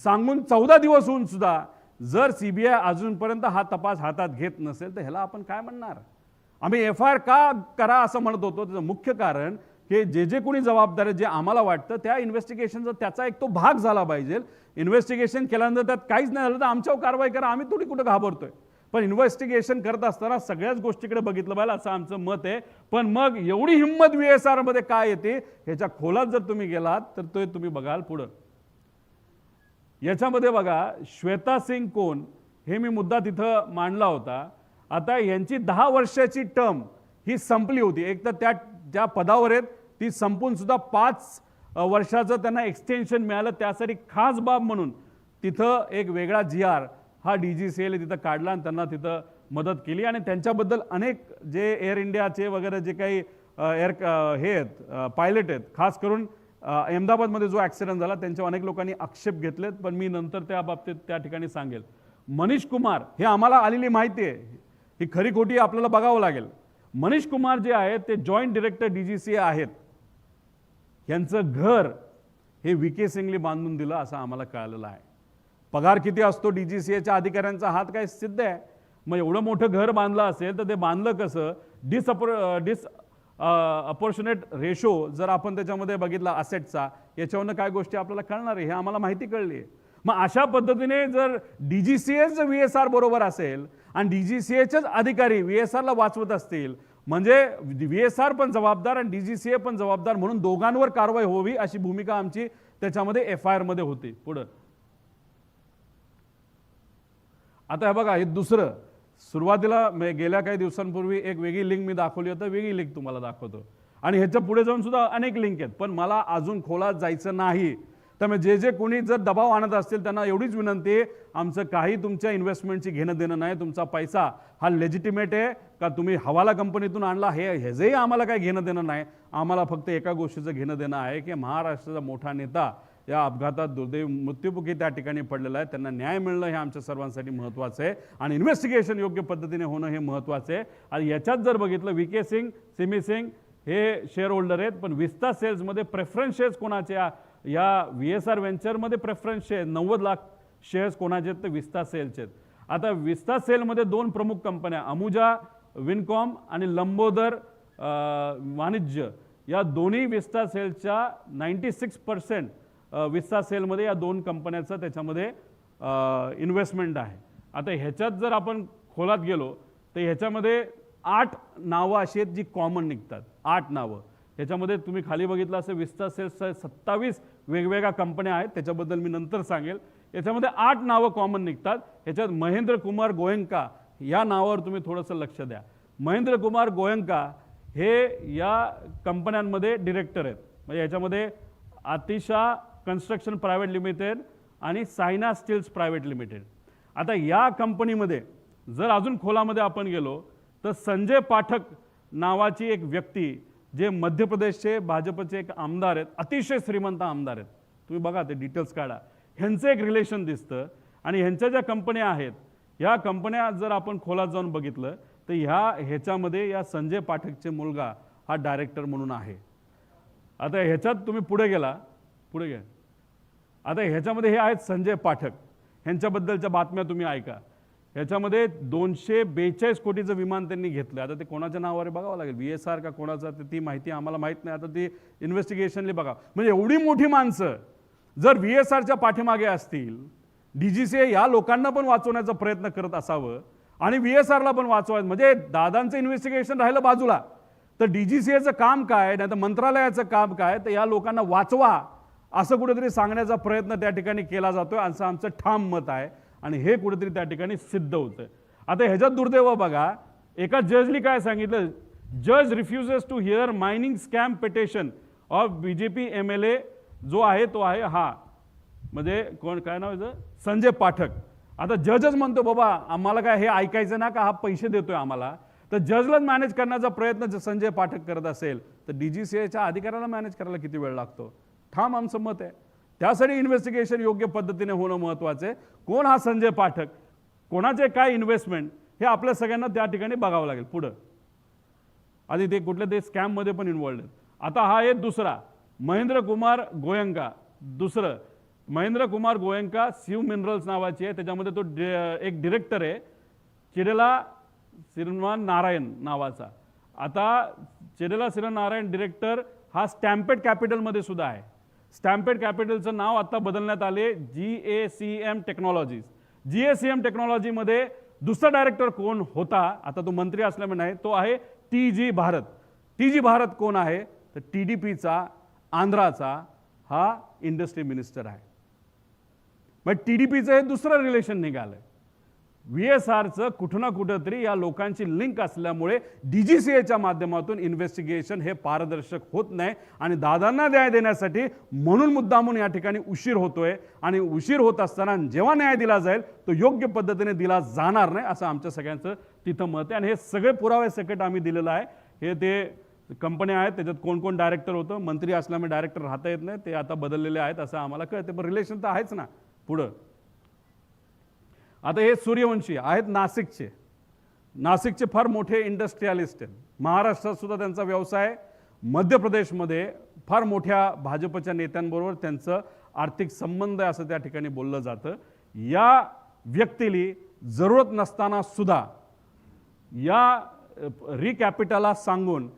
सांगून 14 दिवस होऊन सुद्धा जर सीबीआय अजूनपर्यंत हा तपास हातात घेत नसेल तर ह्याला आपण काय म्हणणार? आम्ही FIR का करा असं म्हणत होतो, त्याचं मुख्य कारण की जे कोणी जबाबदार आहे, जे आम्हाला वाटतं त्या इन्व्हेस्टिगेशनचा त्याचा एक तो भाग झाला पाहिजे. इन्व्हेस्टिगेशन केल्यानंतर त्यात काहीच नाही झालं तर आमच्यावर कारवाई करा, आम्ही थोडी कुठं घाबरतोय. पण इन्व्हेस्टिगेशन करत असताना सगळ्याच गोष्टीकडे बघितलं पाहिजे असं आमचं मत आहे. पण मग एवढी हिंमत VSR मध्ये काय येते ह्याच्या खोलात जर तुम्ही गेलात तर ते तुम्ही बघाल. पुढं याच्यामध्ये बघा, श्वेता सिंग कोण हे मी मुद्दा तिथं मांडला होता. आता यांची 10 वर्षाची टर्म ही संपली होती. एक तर त्या पदावर आहेत ती संपून सुद्धा 5 वर्षाचं त्यांना एक्सटेन्शन मिळालं. त्यासाठी खास बाब म्हणून तिथं एक वेगळा GR हा DGCA तिथं काढला आणि त्यांना तिथं मदत केली. आणि त्यांच्याबद्दल अनेक जे एअर इंडियाचे वगैरे जे काही हे आहेत पायलट आहेत, खास करून अहमदाबादमध्ये जो ॲक्सिडेंट झाला त्यांच्यावर अनेक लोकांनी आक्षेप घेतलेत. पण मी नंतर त्या बाबतीत त्या ठिकाणी सांगेल. मनीष कुमार हे आम्हाला आलेली माहिती आहे, ही खरी खोटी आपल्याला बघावं लागेल. मनीष कुमार जे आहेत ते जॉईंट डायरेक्टर DGCA आहेत. यांचं घर हे VK सिंगने बांधून दिलं असं आम्हाला कळलेलं आहे. पगार किती असतो DGCAच्या अधिकाऱ्यांचा हात काय सिद्ध आहे. मग एवढं मोठं घर बांधलं असेल तर ते बांधलं कसं? अपॉर्च्युनेट रेशो जर आपण त्याच्यामध्ये बघितला असेटचा, याच्यावरनं काय गोष्टी आपल्याला कळणार आहे हे आम्हाला माहिती कळली आहे. मग अशा पद्धतीने जर DGCAच VSR बरोबर असेल आणि DGCAचेच अधिकारी VSRला वाचवत असतील, म्हणजे VSR पण जबाबदार आणि DGCA पण जबाबदार म्हणून दोघांवर कारवाई होवी अशी भूमिका आमची त्याच्यामध्ये FIR मध्ये होती. पुढं आता हे बघा, हे दुसरं सुरुवातीला गेल्या काही दिवसांपूर्वी एक वेगळी लिंक मी दाखवली होती, वेगळी लिंक तुम्हाला दाखवतो. आणि ह्याच्या पुढे जाऊन सुद्धा अनेक लिंक आहेत, पण मला अजून खोलात जायचं नाही. त्यामुळे जे कोणी जर दबाव आणत असतील त्यांना एवढीच विनंती आहे, आमचं काही तुमच्या इन्व्हेस्टमेंटची घेणं देणं नाही. तुमचा पैसा हा लेजिटिमेट आहे का तुम्ही हवाला कंपनीतून आणला ह्याचंही आम्हाला काही घेणं देणं नाही. आम्हाला फक्त एका गोष्टीचं घेणं देणं आहे की महाराष्ट्राचा मोठा नेता या अपघातात दुर्दैवी मृत्युमुखी त्या ठिकाणी पडलेला आहे, त्यांना न्याय मिळणं हे आमच्या सर्वांसाठी महत्त्वाचं आहे आणि इन्व्हेस्टिगेशन योग्य पद्धतीने होणं हे महत्त्वाचं आहे. आणि याच्यात जर बघितलं VK सिंग, सिमी सिंग हे शेअर होल्डर आहेत, पण विस्ता सेल्समध्ये प्रेफरन्स शेअर्स कोणाचे? या VSR व्हेंचरमध्ये प्रेफरन्स शेअर 90 लाख शेअर्स कोणाचे आहेत? तर विस्ता सेलचे आहेत. आता विस्ता सेलमध्ये 2 प्रमुख कंपन्या, अमुजा विनकॉम आणि लंबोदर वाणिज्य, या दोन्ही विस्ता सेलच्या 96% विस्ता सेलमध्ये या 2 कंपन्याचं त्याच्यामध्ये इन्व्हेस्टमेंट आहे. आता ह्याच्यात जर आपण खोलात गेलो तर ह्याच्यामध्ये 8 नावं अशी आहेत जी कॉमन निघतात. 8 नावं ह्याच्यामध्ये तुम्ही खाली बघितलं असं विस्ता सेल्सच्या 27 वेगवेगळ्या कंपन्या आहेत, त्याच्याबद्दल मी नंतर सांगेल. याच्यामध्ये 8 नावं कॉमन निघतात. ह्याच्यात महेंद्र कुमार गोयंका या नावावर तुम्ही थोडंसं लक्ष द्या. महेंद्र कुमार गोयंका हे या कंपन्यांमध्ये डिरेक्टर आहेत. म्हणजे याच्यामध्ये आतिशा कन्स्ट्रक्शन प्रायव्हेट लिमिटेड आणि सायना स्टील्स प्रायव्हेट लिमिटेड. आता या कंपनीमध्ये जर अजून खोलामध्ये आपण गेलो तर संजय पाठक नावाची एक व्यक्ती, जे मध्य प्रदेशचे भाजपचे एक आमदार आहेत, अतिशय श्रीमंत आमदार आहेत. तुम्ही बघा ते डिटेल्स काढा, ह्यांचं एक रिलेशन दिसतं. आणि ह्यांच्या ज्या कंपन्या आहेत ह्या कंपन्या जर आपण खोलात जाऊन बघितलं तर ह्याच्यामध्ये या संजय पाठकचे मुलगा हा डायरेक्टर म्हणून आहे. आता ह्याच्यात तुम्ही पुढे घ्या. आता ह्याच्यामध्ये हे आहेत संजय पाठक, ह्यांच्याबद्दलच्या बातम्या तुम्ही ऐका. ह्याच्यामध्ये 242 कोटीचं विमान त्यांनी घेतलं. आता ते कोणाच्या नावावर बघावं लागेल, VSR का कोणाचा, ती माहिती आम्हाला माहीत नाही. आता ती इन्व्हेस्टिगेशनली बघा. म्हणजे एवढी मोठी माणसं जर VSRच्या पाठीमागे असतील, DGCA या लोकांना पण वाचवण्याचा प्रयत्न करत असावं आणि VSRला पण वाचवायचं, म्हणजे दादांचं इन्व्हेस्टिगेशन राहिलं बाजूला तर DGCAचं काम काय, नाही तर मंत्रालयाचं काम काय, तर या लोकांना वाचवा असं कुठेतरी सांगण्याचा प्रयत्न त्या ठिकाणी केला जातोय असं आमचं ठाम मत आहे. आणि हे कुठेतरी त्या ठिकाणी सिद्ध होतं. आता ह्याच्यात दुर्दैव बघा, एका जजनी काय सांगितलं, जज refuses to hear mining scam petition of BJP MLA जो आहे तो आहे हा, म्हणजे कोण, काय नाव आहे, संजय पाठक. आता जजच म्हणतो बाबा आम्हाला काय हे ऐकायचं ना का हा पैसे देतोय आम्हाला, तर जजलाच मॅनेज करण्याचा प्रयत्न संजय पाठक करत असेल तर DGCAच्या अधिकाऱ्याला मॅनेज करायला किती वेळ लागतो? ठाम आमचं मत आहे. त्यासाठी इन्व्हेस्टिगेशन योग्य पद्धतीने होणं महत्त्वाचं आहे. कोण हा संजय पाठक, कोणाचे काय इन्व्हेस्टमेंट हे आपल्या सगळ्यांना त्या ठिकाणी बघावं लागेल. पुढं आधी ते कुठल्या ते स्कॅममध्ये पण इन्व्हॉल्ड आहेत. आता हा आहे दुसरा, महेंद्र कुमार गोयंका. दुसरं महेंद्र कुमार गोयंका शिव मिनरल्स नावाची आहे, त्याच्यामध्ये तो एक डिरेक्टर आहे चिरेला श्रीमान नारायण नावाचा. आता चिरेला श्रीमान नारायण डिरेक्टर हा स्टॅम्पेड कॅपिटलमध्ये सुद्धा आहे. स्टॅम्पेड कॅपिटलचं नाव आता बदलण्यात आले GACM टेक्नॉलॉजीज. GACM टेक्नॉलॉजीमध्ये दुसरा डायरेक्टर कोण होता, आता तो मंत्री असल्यामुळे नाही, तो आहे TG भारत. TG भारत कोण आहे तर TDPचा आंध्राचा हा इंडस्ट्री मिनिस्टर आहे. मग TDPचं हे दुसरं रिलेशन निघालंय. VSRचं कुठं ना कुठं तरी या लोकांची लिंक असल्यामुळे DGCAच्या माध्यमातून इन्व्हेस्टिगेशन हे पारदर्शक होत नाही आणि दादांना न्याय देण्यासाठी म्हणून मुद्दामून या ठिकाणी उशीर होतोय. आणि उशीर होत असताना जेव्हा न्याय दिला जाईल तो योग्य पद्धतीने दिला जाणार नाही असं आमच्या सगळ्यांचं तिथं मत आहे. आणि हे सगळे पुरावे सकट आम्ही दिलेलं आहे. हे ते कंपन्या आहेत, त्याच्यात कोण कोण डायरेक्टर होतं, मंत्री असल्यामुळे डायरेक्टर राहता येत नाही, ते आता बदललेले आहेत असं आम्हाला कळते. पण रिलेशन तर आहेच ना पुढं. आता हे सूर्यवंशी आहेत नाशिकचे फार मोठे इंडस्ट्रियलिस्ट आहेत. महाराष्ट्रात सुद्धा त्यांचा व्यवसाय, मध्य प्रदेशमध्ये फार मोठ्या भाजपच्या नेत्यांबरोबर त्यांचं आर्थिक संबंध आहे असं त्या ठिकाणी बोललं जातं. या व्यक्तीली जरूरत नसताना सुद्धा या रिकॅपिटलला सांगून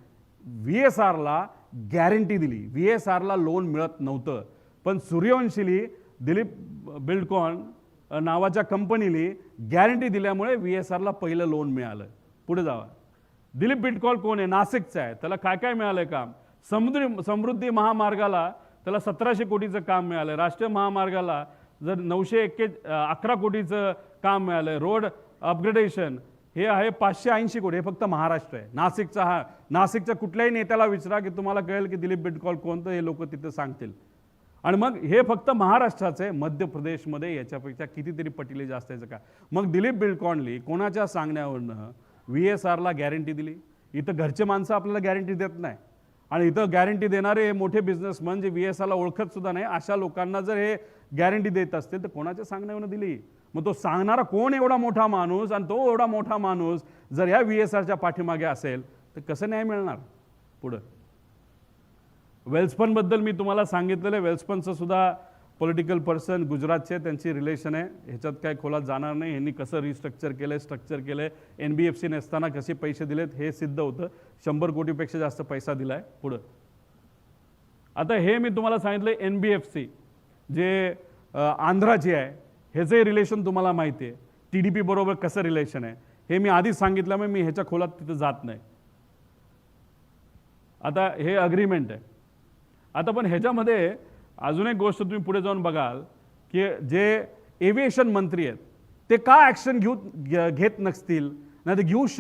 VSRला गॅरंटी दिली. VSRला लोन मिळत नव्हतं, पण सूर्यवंशीली दिलीप बिल्डकॉन नावाच्या कंपनीली गॅरंटी दिल्यामुळे VSRला पहिलं लोन मिळालं. पुढे जावा. दिलीप बिल्डकॉन कोण आहे, नाशिकचा आहे. त्याला काय काय मिळालंय काम, समृद्धी महामार्गाला त्याला 1700 कोटीचं काम मिळालं. राष्ट्रीय महामार्गाला जर 911 कोटीचं काम मिळालं. रोड अपग्रेडेशन हे आहे 580 कोटी. हे फक्त महाराष्ट्र आहे. नाशिकच्या कुठल्याही नेत्याला विचारा की तुम्हाला कळेल की दिलीप बिल्डकॉन कोण, तर हे लोक तिथे सांगतील. आणि मग हे फक्त महाराष्ट्राचं आहे. मध्य प्रदेशमध्ये याच्यापेक्षा कितीतरी पटीले जास्त याचं का. मग दिलीप बिल्डकॉनली कोणाच्या सांगण्यावरनं VSRला गॅरंटी दिली. इथं घरचे माणसं आपल्याला गॅरंटी देत नाही आणि इथं गॅरंटी देणारे हे मोठे बिझनेसमन जे VSRला ओळखत सुद्धा नाही अशा लोकांना जर हे गॅरंटी देत असतील तर कोणाच्या सांगण्यावरनं दिली. मग तो सांगणारा कोण एवढा मोठा माणूस, आणि तो एवढा मोठा माणूस जर या VSRच्या पाठीमागे असेल तर कसं न्याय मिळणार पुढं. वेल्सपनबद्दल मी तुम्हाला सांगितलेलं आहे. वेल्सपनचं सुद्धा पॉलिटिकल पर्सन गुजरातचे, त्यांची रिलेशन आहे. ह्याच्यात काय खोलात जाणार नाही. ह्यांनी कसं रिस्ट्रक्चर केलं आहे, NBFC नसताना कसे पैसे दिलेत हे सिद्ध होतं. 100 कोटीपेक्षा जास्त पैसा दिला आहे पुढं. आता हे मी तुम्हाला सांगितलं NBFC जे आंध्राची आहे ह्याचंही रिलेशन तुम्हाला माहिती आहे. TDP बरोबर कसं रिलेशन आहे हे मी आधीच सांगितल्यामुळे मी ह्याच्या खोलात तिथं जात नाही. आता हे अग्रीमेंट आहे. आता पण ह्याच्यामध्ये अजून एक गोष्ट तुम्ही पुढे जाऊन बघाल की जे एव्हिएशन मंत्री आहेत ते का ॲक्शन घेत नसतील, नाही तर घेऊ